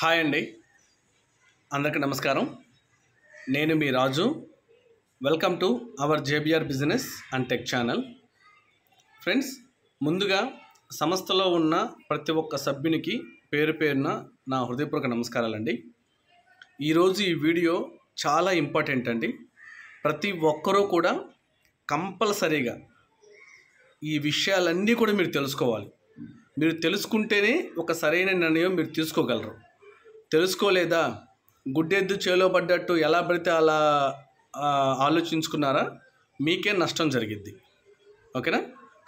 Hi అండి, అందరికీ నమస్కారం. నేను మీ Raju. Welcome to our JBR business and tech channel. Friends, ముందుగా సంస్థలో ఉన్న ప్రతి ఒక్క సభ్యునికి పేరు పేరున నా హృదయపూర్వక నమస్కారాలండి. ఈరోజు ఈ వీడియో చాలా ఇంపార్టెంట్ అండి. ప్రతి ఒక్కరూ కూడా కంపల్సరీగా ఈ విషయాలన్నీ కూడా మీరు తెలుసుకోవాలి. మీరు తెలుసుకుంటేనే ఒక సరైన నిర్ణయం మీరు తీసుకోగలరు. తెలుసుకోలేదా, గుడ్డెద్దు చేలో పడ్డట్టు ఎలా పడితే అలా ఆలోచించుకున్నారా, మీకే నష్టం జరిగిద్ది. ఓకేనా?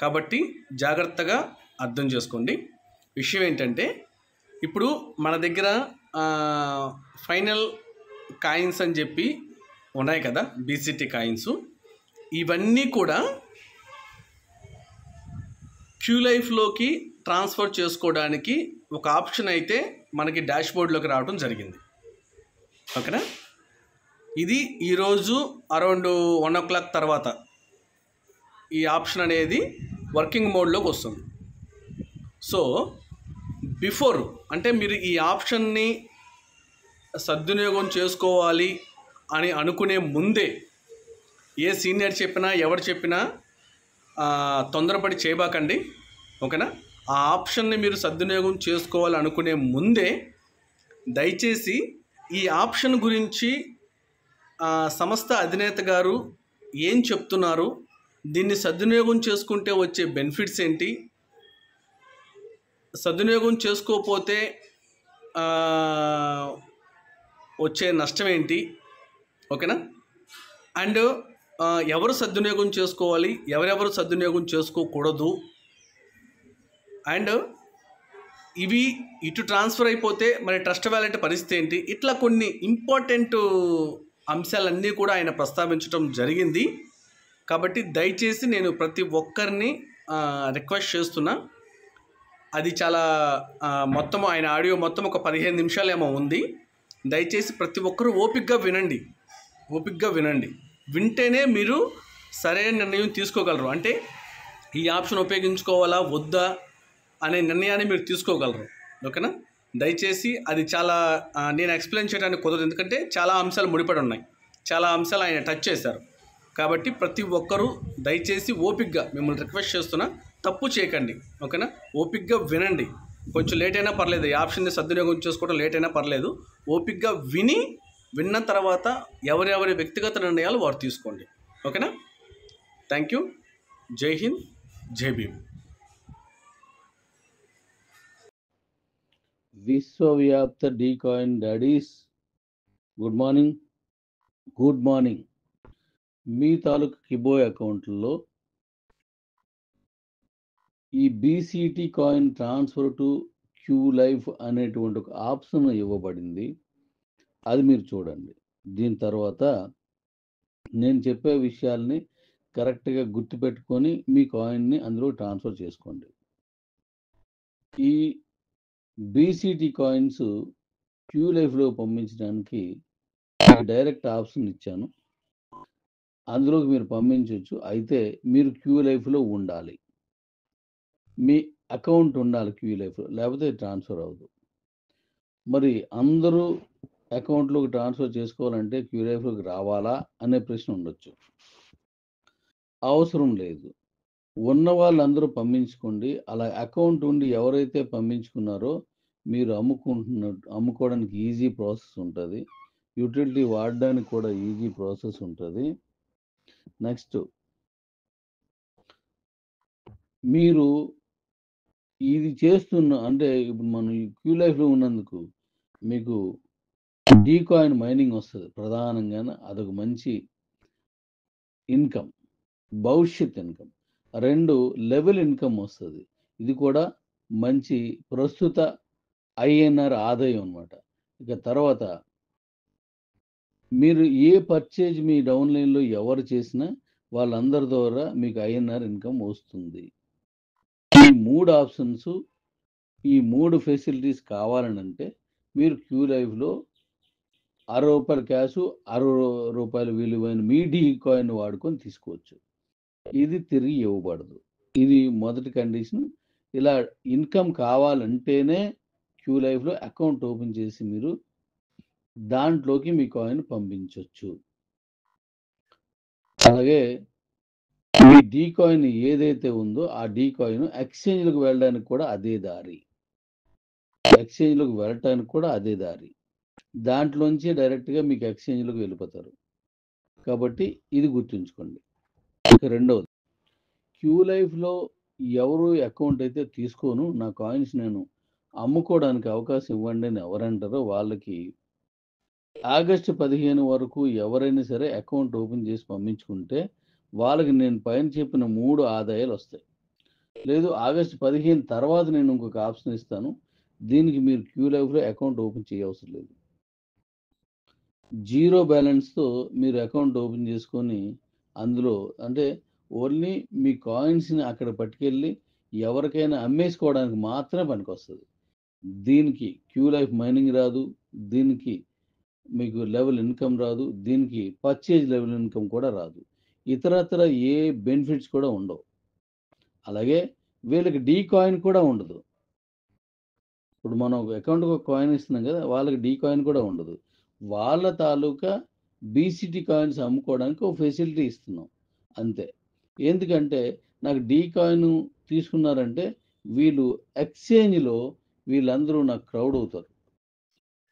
కాబట్టి జాగ్రత్తగా అర్థం చేసుకోండి. విషయం ఏంటంటే, ఇప్పుడు మన దగ్గర ఫైనల్ కాయిన్స్ అని చెప్పి ఉన్నాయి కదా, బీసీటీ కాయిన్స్. ఇవన్నీ కూడా క్యూలైఫ్లోకి ట్రాన్స్ఫర్ చేసుకోవడానికి ఒక ఆప్షన్ అయితే మనకి డాష్బోర్డ్లోకి రావడం జరిగింది. ఓకేనా? ఇది ఈరోజు అరౌండ్ 1 o'clock తర్వాత ఈ ఆప్షన్ అనేది వర్కింగ్ మోడ్లోకి వస్తుంది. సో బిఫోర్ అంటే మీరు ఈ ఆప్షన్ని సద్వినియోగం చేసుకోవాలి అని అనుకునే ముందే ఏ సీనియర్ చెప్పినా ఎవరు చెప్పినా తొందరపడి చేయబాకండి. ఓకేనా? ఆ ఆప్షన్ని మీరు సద్వినియోగం చేసుకోవాలి అనుకునే ముందే దయచేసి ఈ ఆప్షన్ గురించి సంస్థ అధినేత గారు ఏం చెప్తున్నారు, దీన్ని సద్వినియోగం చేసుకుంటే వచ్చే బెనిఫిట్స్ ఏంటి, సద్వినియోగం చేసుకోకపోతే వచ్చే నష్టం ఏంటి, ఓకేనా, అండ్ ఎవరు సద్వినియోగం చేసుకోవాలి, ఎవరెవరు సద్వినియోగం చేసుకోకూడదు, అండ్ ఇవి ఇటు ట్రాన్స్ఫర్ అయిపోతే మరి ట్రస్ట్ వ్యాలెట్ పరిస్థితి ఏంటి, ఇట్లా కొన్ని ఇంపార్టెంట్ అంశాలన్నీ కూడా ఆయన ప్రస్తావించడం జరిగింది. కాబట్టి దయచేసి నేను ప్రతి ఒక్కరిని రిక్వెస్ట్ చేస్తున్నా. అది చాలా మొత్తం ఆయన ఆడియో మొత్తం ఒక 15 నిమిషాలేమో ఉంది. దయచేసి ప్రతి ఒక్కరూ ఓపికగా వినండి. వింటేనే మీరు సరైన నిర్ణయం తీసుకోగలరు. అంటే ఈ ఆప్షన్ ఉపయోగించుకోవాలా వద్దా అనే నిర్ణయాన్ని మీరు తీసుకోగలరు. ఓకేనా? దయచేసి అది చాలా నేను ఎక్స్ప్లెయిన్ చేయడానికి కుదరదు, ఎందుకంటే చాలా అంశాలు ముడిపడి ఉన్నాయి, చాలా అంశాలు ఆయన టచ్ చేశారు. కాబట్టి ప్రతి ఒక్కరూ దయచేసి ఓపికగా, మిమ్మల్ని రిక్వెస్ట్ చేస్తున్నా, తప్పు చేయకండి. ఓకేనా? ఓపికగా వినండి. కొంచెం లేట్ అయినా పర్లేదు, ఈ ఆప్షన్ని సద్వినియోగం చేసుకోవడం లేట్ అయినా పర్లేదు. ఓపికగా విన్న తర్వాత ఎవరెవరి వ్యక్తిగత నిర్ణయాలు వారు తీసుకోండి. ఓకేనా? Thank you. జై హింద్, జై భీమ్. విశ్వవ్యాప్త డీకాయిన్ డాడీస్, గుడ్ మార్నింగ్. మీ తాలూకు కిబోయ్ అకౌంట్లో ఈ BCT coin transfer to Q life అనేటువంటి ఒక ఆప్షన్ ఇవ్వబడింది. అది మీరు చూడండి. దీని తర్వాత నేను చెప్పే విషయాల్ని కరెక్ట్గా గుర్తుపెట్టుకొని మీ కాయిన్ని అందులో ట్రాన్స్ఫర్ చేసుకోండి. ఈ బీసీటీ కాయిన్స్ క్యూ లైఫ్లో పంపించడానికి డైరెక్ట్ ఆప్షన్ ఇచ్చాను, అందులోకి మీరు పంపించవచ్చు. అయితే మీరు క్యూ లైఫ్లో ఉండాలి, మీ అకౌంట్ ఉండాలి క్యూ లైఫ్లో, లేకపోతే ట్రాన్స్ఫర్ అవ్వదు. మరి అందరూ అకౌంట్లోకి ట్రాన్స్ఫర్ చేసుకోవాలంటే క్యూ లైఫ్లోకి రావాలా అనే ప్రశ్న ఉండొచ్చు. అవసరం లేదు, ఉన్న వాళ్ళందరూ పంపించుకోండి. అలా అకౌంట్ ఉండి ఎవరైతే పంపించుకున్నారో మీరు అమ్ముకోవడానికి ఈజీ ప్రాసెస్ ఉంటుంది, యూటిలిటీ వాడడానికి కూడా ఈజీ ప్రాసెస్ ఉంటుంది. నెక్స్ట్, మీరు ఇది అంటే ఇప్పుడు మనం క్యూ లైఫ్లో ఉన్నందుకు మీకు డీకాయిన్ మైనింగ్ వస్తుంది ప్రధానంగా. అదొక మంచి ఇన్కమ్, భవిష్యత్ ఇన్కమ్. 2, లెవెల్ ఇన్కమ్ వస్తుంది. ఇది కూడా మంచి ప్రస్తుత ఐఎన్ఆర్ ఆదాయం అన్నమాట. ఇక తర్వాత మీరు ఏ పర్చేజ్ మీ డౌన్లైన్లో ఎవరు చేసినా వాళ్ళందరి ద్వారా మీకు ఐఎన్ఆర్ ఇన్కమ్ వస్తుంది. ఈ 3 ఆప్షన్స్, ఈ 3 ఫెసిలిటీస్ కావాలనంటే మీరు క్యూ లైఫ్లో 60 రూపాయల క్యాష్, 60 రూపాయల విలువైన మీ డీ కాయిన్ వాడుకొని తీసుకోవచ్చు. ఇది తిరిగి ఇవ్వబడదు. ఇది మొదటి కండిషన్. ఇలా ఇన్కమ్ కావాలంటేనే క్యూ లైఫ్లో అకౌంట్ ఓపెన్ చేసి మీరు దాంట్లోకి మీ కాయిన్ పంపించవచ్చు. అలాగే మీ డీ కాయిన్ ఏదైతే ఉందో ఆ డీ కాయిన్ ఎక్స్చేంజ్లకు వెళ్ళడానికి కూడా అదే దారి. ఎక్స్చేంజ్లకు వెళ్ళటానికి కూడా అదే దారి. దాంట్లోంచి డైరెక్ట్గా మీకు ఎక్స్చేంజ్లకు వెళ్ళిపోతారు. కాబట్టి ఇది గుర్తుంచుకోండి. ఇక రెండవది, క్యూ లైఫ్లో ఎవరు అకౌంట్ అయితే తీసుకోను, నా కాయిన్స్ నేను అమ్ముకోవడానికి అవకాశం ఇవ్వండి అని ఎవరంటారో వాళ్ళకి ఆగస్టు 15 వరకు ఎవరైనా సరే అకౌంట్ ఓపెన్ చేసి పంపించుకుంటే వాళ్ళకి నేను పైన చెప్పిన 3 ఆదాయాలు వస్తాయి. లేదు ఆగస్టు 15 తర్వాత నేను ఇంకొక ఆప్షన్ ఇస్తాను, దీనికి మీరు క్యూ లైఫ్లో అకౌంట్ ఓపెన్ చేయవసరం లేదు. 0 బ్యాలెన్స్తో మీరు అకౌంట్ ఓపెన్ చేసుకొని అందులో అంటే ఓన్లీ మీ కాయిన్స్ని అక్కడ పట్టుకెళ్ళి ఎవరికైనా అమ్మేసుకోవడానికి మాత్రమే పనికొస్తుంది. దీనికి క్యూ లైఫ్ మైనింగ్ రాదు, దీనికి మీకు లెవెల్ ఇన్కమ్ రాదు, దీనికి పర్చేజ్ లెవెల్ ఇన్కమ్ కూడా రాదు, ఇతరత్ర ఏ బెనిఫిట్స్ కూడా ఉండవు. అలాగే వీళ్ళకి డీ కాయిన్ కూడా ఉండదు. ఇప్పుడు మనం అకౌంట్కి ఒక కాయిన్ ఇస్తున్నాం కదా, వాళ్ళకి డీ కాయిన్ కూడా ఉండదు. వాళ్ళ తాలూకా బీసీటీ కాయిన్స్ అమ్ముకోవడానికి ఒక ఫెసిలిటీ ఇస్తున్నాం అంతే. ఎందుకంటే నాకు డీ కాయిన్ తీసుకున్నారంటే వీళ్ళు ఎక్స్చేంజ్లో వీళ్ళందరూ నాకు క్రౌడ్ అవుతారు.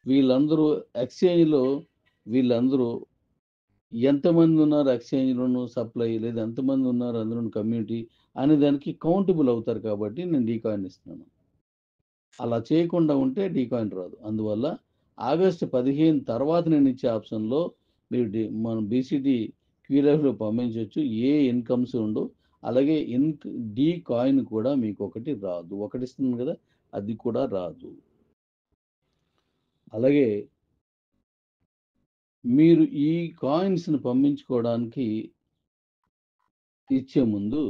వీళ్ళందరూ ఎక్స్చేంజ్లో వీళ్ళందరూ ఎంతమంది ఉన్నారు ఎక్స్చేంజ్లోను సప్లై, లేదా ఎంతమంది ఉన్నారు అందులో కమ్యూనిటీ అనే దానికి కౌంటబుల్ అవుతారు. కాబట్టి నేను డీ కాయిన్ ఇస్తున్నాను. అలా చేయకుండా ఉంటే డీ కాయిన్ రాదు. అందువల్ల ఆగస్టు 15 తర్వాత నేను ఇచ్చే ఆప్షన్లో మీరు మన బీసీటీ క్యూ లైఫ్లో పంపించవచ్చు. ఏ ఇన్కమ్స్ ఉండవు. అలాగే డీ కాయిన్ కూడా మీకు ఒకటి రాదు. ఒకటి ఇస్తుంది కదా, అది కూడా రాదు. అలాగే మీరు ఈ కాయిన్స్ని పంపించుకోవడానికి ఇచ్చే ముందు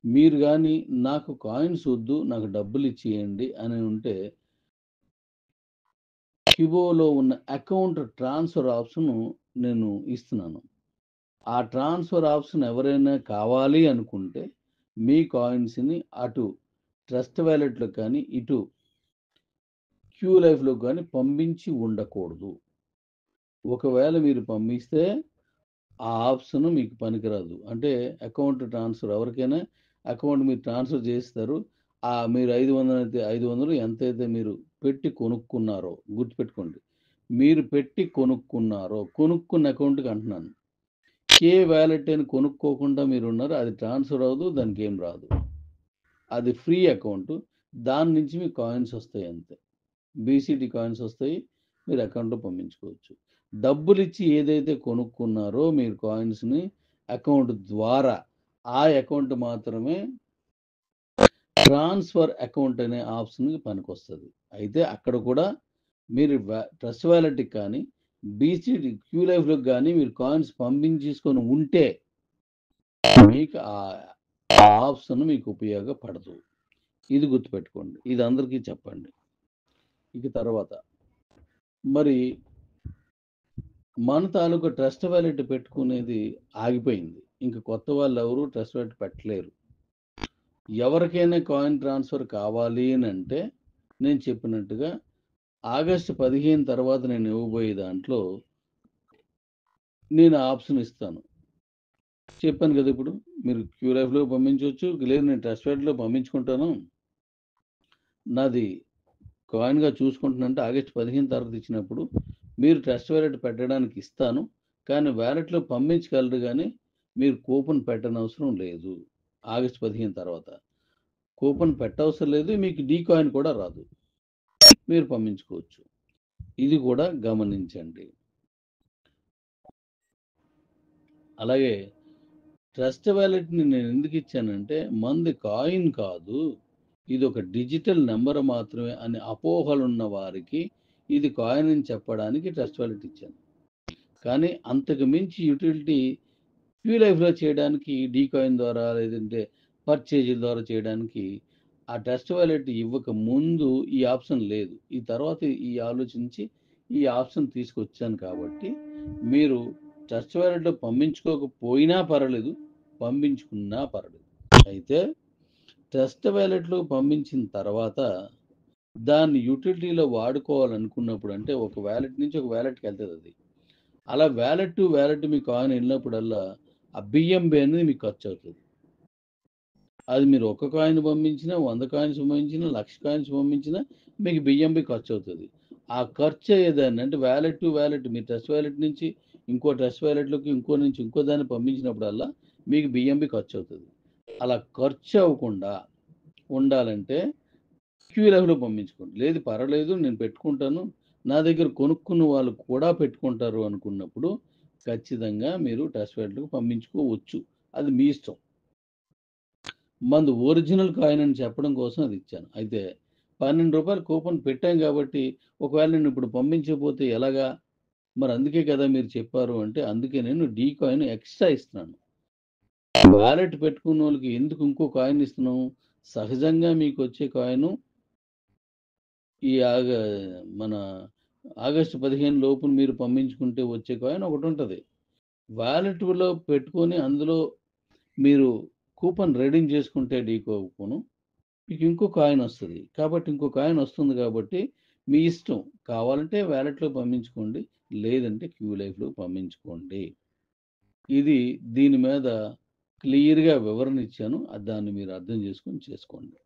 మీరు కానీ నాకు కాయిన్స్ వద్దు, నాకు డబ్బులు ఇచ్చేయండి అని ఉంటే క్యూబోలో ఉన్న అకౌంట్ ట్రాన్స్ఫర్ ఆప్షన్ నేను ఇస్తున్నాను. ఆ ట్రాన్స్ఫర్ ఆప్షన్ ఎవరైనా కావాలి అనుకుంటే మీ కాయిన్స్ని అటు ట్రస్ట్ వ్యాలెట్లో కానీ ఇటు క్యూ లైఫ్లో కానీ పంపించి ఉండకూడదు. ఒకవేళ మీరు పంపిస్తే ఆ ఆప్షన్ మీకు పనికిరాదు. అంటే అకౌంట్ ట్రాన్స్ఫర్ ఎవరికైనా అకౌంట్ మీరు ట్రాన్స్ఫర్ చేస్తారు, మీరు 500 అయితే 500 ఎంతైతే మీరు పెట్టి కొనుక్కున్నారో గుర్తుపెట్టుకోండి. మీరు పెట్టి కొనుక్కున్న అకౌంట్కి అంటున్నాను. కే వ్యాలెట్ అని కొనుక్కోకుండా మీరు ఉన్నారు, అది ట్రాన్స్ఫర్ అవ్వదు, దానికి ఏం రాదు. అది ఫ్రీ అకౌంట్, దాని నుంచి మీకు కాయిన్స్ వస్తాయి అంతే. బీసీటీ కాయిన్స్ వస్తాయి, మీరు అకౌంట్లో పంపించుకోవచ్చు. డబ్బులు ఇచ్చి ఏదైతే కొనుక్కున్నారో మీరు కాయిన్స్ని అకౌంట్ ద్వారా ఆ అకౌంట్ మాత్రమే ట్రాన్స్ఫర్ అకౌంట్ అనే ఆప్షన్కి పనికొస్తుంది. అయితే అక్కడ కూడా మీరు ట్రస్ట్ వ్యాలెట్కి కానీ బీసీటీ క్యూ లైఫ్లోకి కానీ మీరు కాయిన్స్ పంపించేసుకొని ఉంటే మీకు ఆ ఆప్షన్ మీకు ఉపయోగపడదు. ఇది గుర్తుపెట్టుకోండి, ఇది అందరికీ చెప్పండి. ఇక తర్వాత మరి మన తాలూకా ట్రస్ట్ వ్యాలెట్ పెట్టుకునేది ఆగిపోయింది. ఇంకా కొత్త వాళ్ళు ఎవరు ట్రస్ట్ వ్యాలెట్ పెట్టలేరు. ఎవరికైనా కాయిన్ ట్రాన్స్ఫర్ కావాలి అని అంటే నేను చెప్పినట్టుగా ఆగస్టు 15 తర్వాత నేను ఇవ్వబోయే దాంట్లో నేను ఆప్షన్ ఇస్తాను. చెప్పాను కదా, ఇప్పుడు మీరు క్యూ లైఫ్లో పంపించవచ్చు, లేదు నేను ట్రస్ట్ వ్యాలెట్లో పంపించుకుంటాను, నాది కాయిన్గా చూసుకుంటున్నంటే ఆగస్టు 15 తర్వాత ఇచ్చినప్పుడు మీరు ట్రస్ట్ వ్యాలెట్ పెట్టడానికి ఇస్తాను, కానీ వ్యాలెట్లో పంపించగలరు, కానీ మీరు కూపన్ పెట్టనవసరం లేదు. ఆగస్టు 15 తర్వాత కూపన్ పెట్టవసరం లేదు, మీకు డీ కాయిన్ కూడా రాదు, మీరు పంపించుకోవచ్చు. ఇది కూడా గమనించండి. అలాగే ట్రస్ట్ వ్యాలెట్ని నేను ఎందుకు ఇచ్చానంటే మంది కాయిన్ కాదు, ఇది ఒక డిజిటల్ నెంబర్ మాత్రమే అని అపోహలు ఉన్న వారికి ఇది కాయిన్ అని చెప్పడానికి ట్రస్ట్ వ్యాలెట్ ఇచ్చాను. కానీ అంతకు మించి యూటిలిటీ క్యూ లైఫ్లో చేయడానికి డీ కాయిన్ ద్వారా లేదంటే పర్చేజీల ద్వారా చేయడానికి ఆ ట్రస్ట్ వ్యాలెట్ ఇవ్వక ముందు ఈ ఆప్షన్ లేదు. ఈ తర్వాత ఈ ఆలోచించి ఈ ఆప్షన్ తీసుకొచ్చాను. కాబట్టి మీరు ట్రస్ట్ వ్యాలెట్లో పంపించుకోకపోయినా పర్వాలేదు, పంపించుకున్నా పర్వాలేదు. అయితే ట్రస్ట్ వ్యాలెట్లో పంపించిన తర్వాత దాన్ని యుటిలిటీలో వాడుకోవాలనుకున్నప్పుడు అంటే ఒక వ్యాలెట్ నుంచి ఒక వ్యాలెట్కి వెళ్తుంది అది. అలా వ్యాలెట్ టు వ్యాలెట్ మీ కాయిన్ వెళ్ళినప్పుడల్లా ఆ బిఎంబి అనేది మీకు ఖర్చు అవుతుంది. అది మీరు ఒక కాయిన్ పంపించినా 100 కాయిన్స్ పంపించినా 1,00,000 కాయిన్స్ పంపించినా మీకు బిఎంబి ఖర్చు అవుతుంది. ఆ ఖర్చు అయ్యేదాన్ని అంటే వ్యాలెట్ టు వ్యాలెట్ మీ టెస్ట్ వ్యాలెట్ నుంచి ఇంకో టెస్ట్ వ్యాలెట్లోకి ఇంకో నుంచి ఇంకో దాన్ని పంపించినప్పుడల్లా మీకు బిఎంబి ఖర్చు అవుతుంది. అలా ఖర్చు అవ్వకుండా ఉండాలంటే క్యూలైఫ్లో పంపించుకోండి. లేదు పర్వాలేదు నేను పెట్టుకుంటాను, నా దగ్గర కొనుక్కున్న వాళ్ళు కూడా పెట్టుకుంటారు అనుకున్నప్పుడు ఖచ్చితంగా మీరు టెస్ట్ వ్యాలెట్కి పంపించుకోవచ్చు. అది మీ ఇష్టం. మంది ఒరిజినల్ కాయిన్ అని చెప్పడం కోసం అది ఇచ్చాను. అయితే రూ. 12 కూపన్ పెట్టాం కాబట్టి ఒకవేళ నేను ఇప్పుడు పంపించకపోతే ఎలాగా? మరి అందుకే కదా మీరు చెప్పారు అంటే, అందుకే నేను డీ కాయిన్ ఎక్స్ట్రా ఇస్తున్నాను. వాలెట్ పెట్టుకున్న వాళ్ళకి ఎందుకు ఇంకో కాయిన్ ఇస్తున్నాం? సహజంగా మీకు వచ్చే కాయిన్ ఈ మన ఆగస్టు 15 లోపు మీరు పంపించుకుంటే వచ్చే కాయిన్ ఒకటి ఉంటుంది. వాలెట్లో పెట్టుకొని అందులో మీరు కూపన్ రెడీమ్ చేసుకుంటే డీ కూపను మీకు ఇంకో కాయిన్ వస్తుంది. కాబట్టి ఇంకో కాయిన్ వస్తుంది కాబట్టి మీ ఇష్టం. కావాలంటే వ్యాలెట్లో పంపించుకోండి, లేదంటే క్యూ లైఫ్లో పంపించుకోండి. ఇది దీని మీద క్లియర్గా వివరణ ఇచ్చాను. దాన్ని మీరు అర్థం చేసుకొని చేసుకోండి.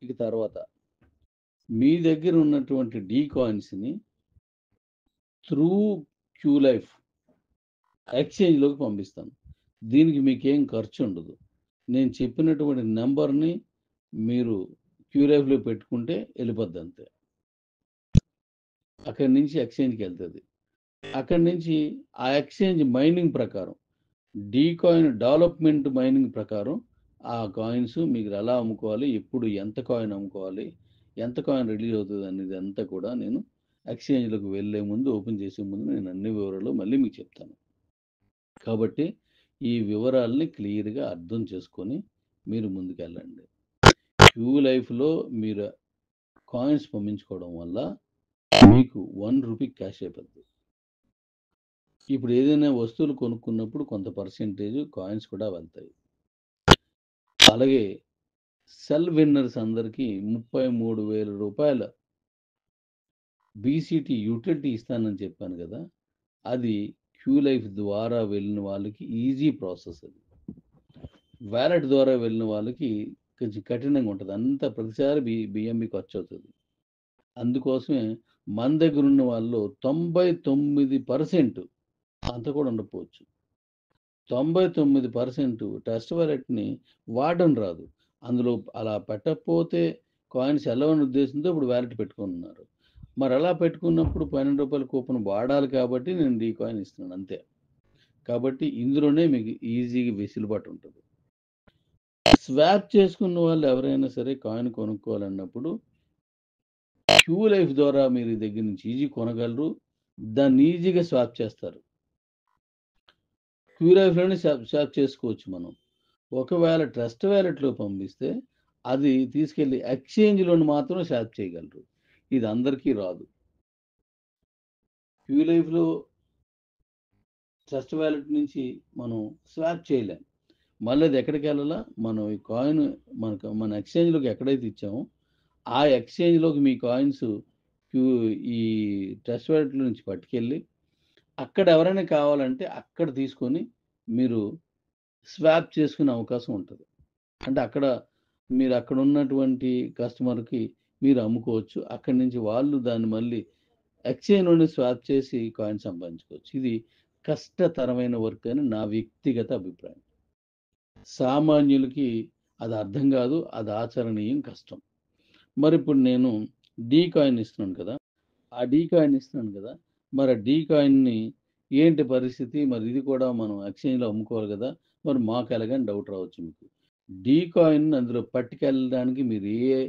ఇక తర్వాత మీ దగ్గర ఉన్నటువంటి డీ కాయిన్స్ని త్రూ క్యూ లైఫ్ ఎక్స్చేంజ్లోకి పంపిస్తాను. దీనికి మీకేం ఖర్చు ఉండదు. నేను చెప్పినటువంటి నెంబర్ని మీరు క్యూ లైఫ్లో పెట్టుకుంటే వెళ్ళిపోద్ది అంతే. అక్కడి నుంచి ఎక్స్చేంజ్కి వెళ్తుంది. అక్కడి నుంచి ఆ ఎక్స్చేంజ్ మైనింగ్ ప్రకారం డీ కాయిన్ డెవలప్మెంట్ మైనింగ్ ప్రకారం ఆ కాయిన్స్ మీకు ఎలా అమ్ముకోవాలి, ఎప్పుడు ఎంత కాయిన్ అమ్ముకోవాలి, ఎంత కాయిన్ రిలీజ్ అవుతుంది అనేది అంతా కూడా నేను ఎక్స్చేంజ్లోకి వెళ్ళే ముందు ఓపెన్ చేసే ముందు నేను అన్ని వివరాలు మళ్ళీ మీకు చెప్తాను. కాబట్టి ఈ వివరాలని క్లియర్గా అర్థం చేసుకొని మీరు ముందుకెళ్ళండి. క్యూ లైఫ్లో మీరు కాయిన్స్ పంపించుకోవడం వల్ల మీకు ₹1 క్యాష్ అయిపోద్ది. ఇప్పుడు ఏదైనా వస్తువులు కొనుక్కున్నప్పుడు కొంత పర్సెంటేజ్ కాయిన్స్ కూడా వెళ్తాయి. అలాగే సెల్ విన్నర్స్ అందరికీ ₹33,000 బీసీటీ యూటిలిటీ ఇస్తానని చెప్పాను కదా, అది క్యూ లైఫ్ ద్వారా వెళ్ళిన వాళ్ళకి ఈజీ ప్రాసెస్. అది వ్యాలెట్ ద్వారా వెళ్ళిన వాళ్ళకి కొంచెం కఠినంగా ఉంటుంది. అంతా ప్రతిసారి బిఎంబి ఖర్చు అవుతుంది. అందుకోసమే మన దగ్గర ఉన్న వాళ్ళు 99% అంత కూడా ఉండకపోవచ్చు, 99% టెస్ట్ వ్యాలెట్ని వాడడం రాదు. అందులో అలా పెట్టకపోతే కాయిన్స్ వెళ్ళవని ఉద్దేశంతో ఇప్పుడు వ్యాలెట్ పెట్టుకున్నారు. మరి అలా పెట్టుకున్నప్పుడు ₹12 కూపన్ వాడాలి కాబట్టి నేను డీ కాయిన్ ఇస్తున్నాను అంతే. కాబట్టి ఇందులోనే మీకు ఈజీగా వెసులుబాటు ఉంటుంది. స్వాప్ చేసుకున్న వాళ్ళు ఎవరైనా సరే కాయిన్ కొనుక్కోవాలన్నప్పుడు క్యూ లైఫ్ ద్వారా మీరు దగ్గర నుంచి ఈజీ కొనగలరు, దాన్ని ఈజీగా స్వాప్ చేస్తారు. క్యూ లైఫ్లోనే స్వాప్ చేసుకోవచ్చు మనం. ఒకవేళ ట్రస్ట్ వ్యాలెట్లో పంపిస్తే అది తీసుకెళ్ళి ఎక్స్చేంజ్లోని మాత్రం స్వాప్ చేయగలరు. ఇది అందరికీ రాదు. క్యూ లైఫ్లో ట్రస్ట్ వ్యాలెట్ నుంచి మనం స్వాప్ చేయలేం. మళ్ళీ అది ఎక్కడికి వెళ్ళాలా? మనం ఈ కాయిన్ మన ఎక్స్చేంజ్లోకి ఎక్కడైతే ఇచ్చామో ఆ ఎక్స్చేంజ్లోకి మీ కాయిన్స్ ఈ ట్రస్ట్ వ్యాలెట్ నుంచి పట్టుకెళ్ళి అక్కడ ఎవరైనా కావాలంటే అక్కడ తీసుకొని మీరు స్వాప్ చేసుకునే అవకాశం ఉంటుంది. అంటే మీరు అక్కడ ఉన్నటువంటి కస్టమర్కి మీరు అమ్ముకోవచ్చు. అక్కడి నుంచి వాళ్ళు దాన్ని మళ్ళీ ఎక్స్చేంజ్లోనే స్వాప్ చేసి కాయిన్ సంపాదించుకోవచ్చు. ఇది కష్టతరమైన వర్క్ అని నా వ్యక్తిగత అభిప్రాయం. సామాన్యులకి అది అర్థం కాదు, అది ఆచరణీయం, కష్టం. మరి ఇప్పుడు నేను డీ కాయిన్ ఇస్తున్నాను కదా, మరి ఆ డీ కాయిన్ని ఏంటి పరిస్థితి, మరి ఇది కూడా మనం ఎక్స్చేంజ్లో అమ్ముకోవాలి కదా, మరి మాకు ఎలాగని డౌట్ రావచ్చు మీకు. డీ కాయిన్ అందులో పట్టుకెళ్ళడానికి మీరు ఏ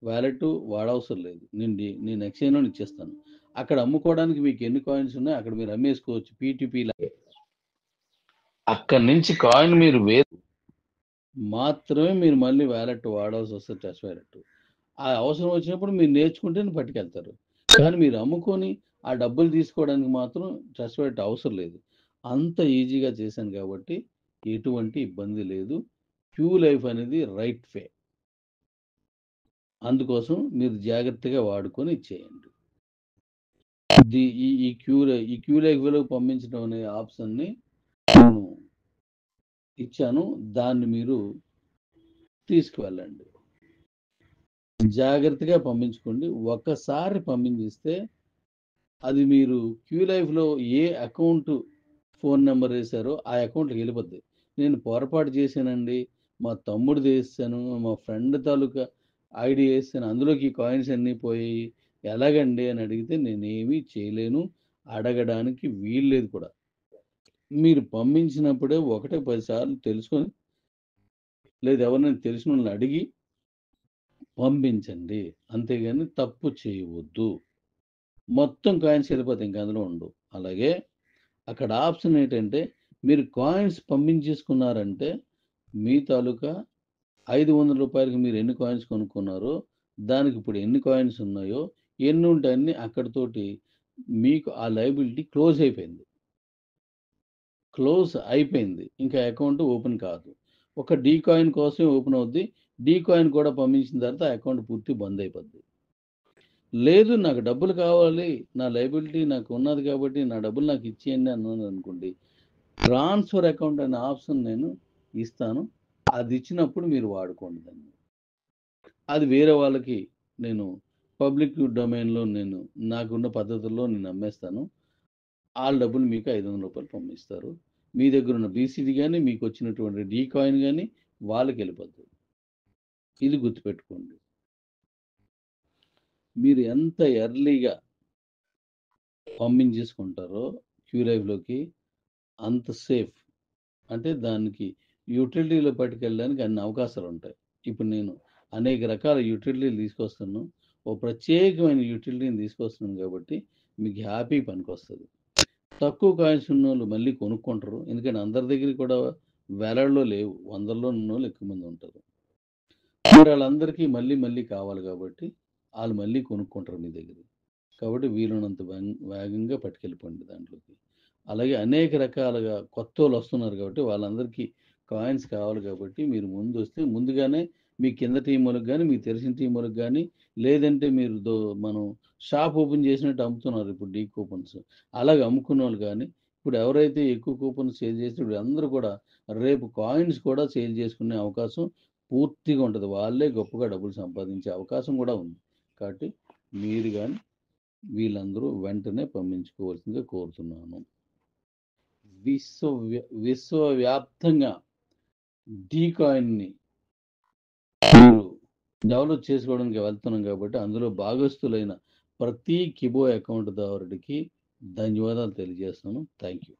వ్యాలెట్ వాడవసరం లేదు. నేను ఎక్స్చేంజ్లో ఇచ్చేస్తాను. అక్కడ అమ్ముకోవడానికి మీకు ఎన్ని కాయిన్స్ ఉన్నాయో అక్కడ మీరు అమ్మేసుకోవచ్చు. పీటీపీ అక్కడి నుంచి కాయిన్ మీరు మాత్రమే మీరు మళ్ళీ వ్యాలెట్ వాడాల్సి వస్తుంది, టెస్ట్ వ్యాలెట్. ఆ అవసరం వచ్చినప్పుడు మీరు నేర్చుకుంటే పట్టుకెళ్తారు. కానీ మీరు అమ్ముకొని ఆ డబ్బులు తీసుకోవడానికి మాత్రం ట్రస్ట్ వ్యాలెట్ అవసరం లేదు. అంత ఈజీగా చేశాను కాబట్టి ఎటువంటి ఇబ్బంది లేదు. క్యూ లైఫ్ అనేది రైట్ వే. అందుకోసం మీరు జాగ్రత్తగా వాడుకొని ఇచ్చేయండి. ఈ క్యూ లైఫ్లోకి పంపించడం అనే ఆప్షన్ని నేను ఇచ్చాను. దాన్ని మీరు తీసుకువెళ్ళండి. జాగ్రత్తగా పంపించుకోండి. ఒక్కసారి పంపించిస్తే అది మీరు క్యూ లైఫ్లో ఏ అకౌంట్ ఫోన్ నెంబర్ వేశారో ఆ అకౌంట్కి వెళ్ళిపోద్ది. నేను పొరపాటు చేశానండి, మా తమ్ముడిది వేసాను, మా ఫ్రెండ్ తాలూకా ఐడి వేసాను, అందులోకి ఈ కాయిన్స్ అన్నీ పోయాయి, ఎలాగండి అని అడిగితే నేనేమీ చేయలేను, అడగడానికి వీల్లేదు కూడా. మీరు పంపించినప్పుడే 1-10 సార్లు తెలుసుకొని లేదా ఎవరినైనా తెలిసిన వాళ్ళని అడిగి పంపించండి. అంతేగాని తప్పు చేయవద్దు. మొత్తం కాయిన్స్ వెళ్ళిపోతాయి, ఇంకా అందులో ఉండవు. అలాగే అక్కడ ఆప్షన్ ఏంటంటే మీరు కాయిన్స్ పంపించేసుకున్నారంటే మీ తాలూకా 500 రూపాయలకి మీరు ఎన్ని కాయిన్స్ కొనుక్కున్నారో దానికి ఇప్పుడు ఎన్ని కాయిన్స్ ఉన్నాయో ఎన్ని ఉంటే అన్ని అక్కడితోటి మీకు ఆ లయబిలిటీ క్లోజ్ అయిపోయింది. ఇంకా అకౌంట్ ఓపెన్ కాదు. ఒక డీ కాయిన్ కోసమే ఓపెన్ అవుద్ది. డీ కాయిన్ కూడా పంపించిన తర్వాత అకౌంట్ పూర్తి బంద్ అయిపోద్ది. లేదు నాకు డబ్బులు కావాలి, నా లయబిలిటీ నాకు ఉన్నది కాబట్టి నా డబ్బులు నాకు ఇచ్చేయండి అన్నాను అనుకోండి, ట్రాన్స్ఫర్ అకౌంట్ అనే ఆప్షన్ నేను ఇస్తాను. అది ఇచ్చినప్పుడు మీరు వాడుకోండి దాన్ని. అది వేరే వాళ్ళకి నేను పబ్లిక్ డొమైన్లో నేను నాకున్న పద్ధతుల్లో నేను అమ్మేస్తాను. వాళ్ళ డబ్బులు మీకు 500 రూపాయలు పంపిస్తారు. మీ దగ్గర ఉన్న బీసీడీ కానీ మీకు వచ్చినటువంటి డీ కాయిన్ కానీ వాళ్ళకి వెళ్ళిపోతుంది. ఇది గుర్తుపెట్టుకోండి. మీరు ఎంత ఎర్లీగా పంపించేసుకుంటారో క్యూ లైవ్లోకి అంత సేఫ్. అంటే దానికి యూటిలిటీలో పట్టుకెళ్ళడానికి అన్ని అవకాశాలు ఉంటాయి. ఇప్పుడు నేను అనేక రకాల యూటిలిటీలు తీసుకొస్తున్నాను. ఓ ప్రత్యేకమైన యూటిలిటీని తీసుకొస్తున్నాను కాబట్టి మీకు హ్యాపీ పనికొస్తుంది. తక్కువ కాయిన్స్ ఉన్న వాళ్ళు మళ్ళీ కొనుక్కుంటారు. ఎందుకంటే అందరి దగ్గర కూడా వేలల్లో లేవు, వందల్లో ఉన్న వాళ్ళు ఎక్కువ మంది ఉంటారు. మరి వాళ్ళందరికీ మళ్ళీ మళ్ళీ కావాలి కాబట్టి వాళ్ళు మళ్ళీ కొనుక్కుంటారు మీ దగ్గర. కాబట్టి వీలున్నంత వేగంగా పట్టుకెళ్ళిపోండి దాంట్లోకి. అలాగే అనేక రకాలుగా కొత్త వాళ్ళు వస్తున్నారు కాబట్టి వాళ్ళందరికీ కాయిన్స్ కావాలి కాబట్టి మీరు ముందు వస్తే ముందుగానే మీ కింద టీం వాళ్ళకి కానీ మీకు తెలిసిన టీం వాళ్ళకి కానీ లేదంటే మీరు మనం షాప్ ఓపెన్ చేసినట్టు అమ్ముతున్నారు ఇప్పుడు డీ కూపన్స్, అలాగే అమ్ముకున్న వాళ్ళు కానీ ఇప్పుడు ఎవరైతే ఎక్కువ కూపన్స్ సేల్ చేస్తే ఇప్పుడు అందరూ కూడా రేపు కాయిన్స్ కూడా సేల్ చేసుకునే అవకాశం పూర్తిగా ఉంటుంది. వాళ్ళే గొప్పగా డబ్బులు సంపాదించే అవకాశం కూడా ఉంది. కాబట్టి మీరు కానీ వీళ్ళందరూ వెంటనే పంపించుకోవాల్సిందిగా కోరుతున్నాను. విశ్వవ్యాప్తంగా డీ కాయిన్ని మీరు డెవలప్ చేసుకోవడానికి వెళ్తున్నాం కాబట్టి అందులో భాగస్థులైన ప్రతి కిబో అకౌంట్ దారుడికి ధన్యవాదాలు తెలియజేస్తున్నాను. Thank you.